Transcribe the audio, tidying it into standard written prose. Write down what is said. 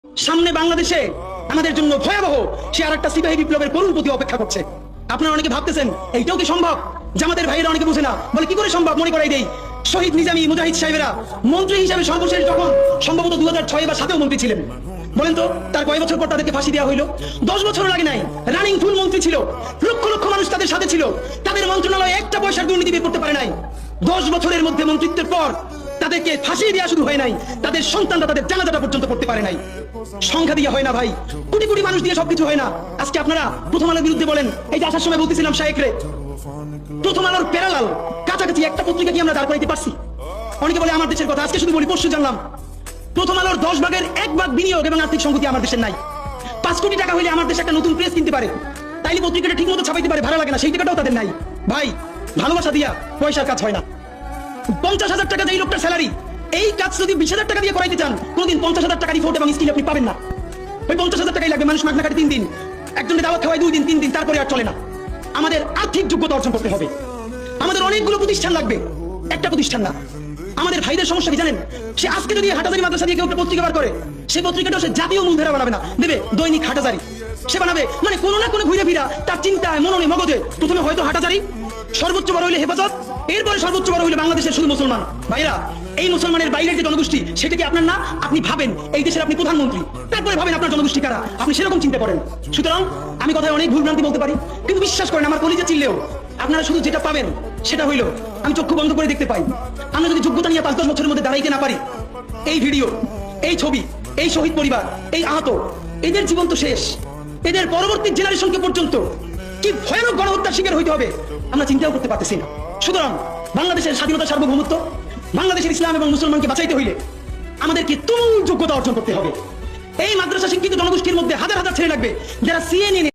সামনে বাংলাদেশে আমাদের জন্য ভয়াবহ সে আরেকটা সিপাহী বিপ্লবের করুণ প্রতি অপেক্ষা করছে। আপনারা অনেকে ভাবতেছেন এইটাও কি সম্ভব? জামাতের ভাইয়েরা অনেকে বুঝে না, বলে কি করে সম্ভব? মনে করাই দেই, শহীদ নিজামী মুজাহিদ সাহেবেরা মন্ত্রী হিসেবে সর্বশেষ যখন সম্ভবত 2006 বা 2007 মন্ত্রী ছিলেন, বলেন তো তার কয় বছর পর তাদেরকে ফাঁসি দেওয়া হইলো? 10 বছর লাগে নাই। রানিং ফুল মন্ত্রী ছিল, লক্ষ লক্ষ মানুষ তাদের সাথে ছিল, তাদের মন্ত্রণালয়ে একটা পয়সার দুর্নীতি বের করতে পারে নাই। 10 বছরের মধ্যে মন্ত্রিত্বের পর তাদেরকে ফাঁসি দেওয়া শুরু হয় নাই, তাদের সন্তানরা তাদের জানাজাটা পর্যন্ত করতে পারে নাই। সংখ্যা দিয়ে হয় না ভাই, কোটি কোটি মানুষ দিয়ে সবকিছু হয় না। আজকে আপনারা প্রথম আলোর বিরুদ্ধে বলেন, এই যে আসার সময় বলতেছিলাম শায়েকরে, প্রথম আলোর প্যারালাল কাছাকাছি একটা পত্রিকা কি আমরা দাঁড় করাইতে পারছি? অনেকে বলে আমার দেশের কথা, আজকে শুধু বলি পরশু জানলাম প্রথম আলোর 10 ভাগের 1 ভাগ বিনিয়োগ এবং আর্থিক সংগতি আমার দেশের নাই। 5 কোটি টাকা হইলে আমার দেশ একটা নতুন প্রেস কিনতে পারে, তাইলে পত্রিকাটা ঠিক মতো ছাপাইতে পারে, ভাড়া লাগে না, সেই টাকাটাও তাদের নাই। ভাই ভালোবাসা দিয়া পয়সার কাজ হয় না। 50,000 টাকা যেই লোকটার স্যালারি, এই কাজ যদি 20,000 টাকা দিয়ে করাইতে চান, কোনদিন 50,000 টাকা রিপোর্ট এবং স্কিল আপনি পাবেন না। ওই 50,000 টাকাই লাগবে। মানুষ মাগনা কাটে 3 দিন, একজনের দাওয়াত খাওয়ায় 2 দিন 3 দিন, তারপরে আর চলে না। আমাদের আর্থিক যোগ্যতা অর্জন করতে হবে, আমাদের অনেকগুলো প্রতিষ্ঠান লাগবে, একটা প্রতিষ্ঠান না। আমাদের ভাইদের সমস্যা কি জানেন? সে আজকে যদি হাটাজারি মাদ্রাসা দিয়ে কেউ একটা পত্রিকা বার করে, সেই পত্রিকাটা সে জাতীয় মূলধারা বানাবে না, দেবে দৈনিক হাটাজারি সে বানাবে। মানে কোনো না কোনো ঘুরে ফিরা তার চিন্তায় মননে মগজে প্রথমে হয়তো হাটাজারি, সর্বোচ্চ বড় হইলে হেফাজত, এরপরে সর্বোচ্চ বড় হইলে বাংলাদেশের শুধু মুসলমান। ভাইরা, এই মুসলমানের বাইরের যে জনগোষ্ঠী, সেটা কি আপনার না? আপনি ভাবেন এই দেশের আপনি প্রধানমন্ত্রী, তারপরে ভাবেন আপনার জনগোষ্ঠী কারা, আপনি সেরকম চিন্তা করেন। সুতরাং আমি কথায় অনেক ভুলভ্রান্তি বলতে পারি, কিন্তু বিশ্বাস করেন আমার কলিজা চিল্লেও আপনারা শুধু যেটা পাবেন সেটা হইল আমি চক্ষু বন্ধ করে দেখতে পাই। আমরা যদি যোগ্যতা নিয়ে 5-10 বছরের মধ্যে দাঁড়াইতে না পারি, এই ভিডিও, এই ছবি, এই শহীদ পরিবার, এই আহত, এদের জীবন তো শেষ, এদের পরবর্তী জেনারেশনকে পর্যন্ত কি ভয়ানক গণহত্যার শিকার হইতে হবে আমরা চিন্তাও করতে পারতেছি না। সুতরাং বাংলাদেশের স্বাধীনতা, সার্বভৌমত্ব, বাংলাদেশের ইসলাম এবং মুসলমানকে বাঁচাইতে হইলে আমাদেরকে তুমুল যোগ্যতা অর্জন করতে হবে। এই মাদ্রাসা শিক্ষিত জনগোষ্ঠীর মধ্যে হাজার হাজার ছেলে লাগবে যারা সিএনএ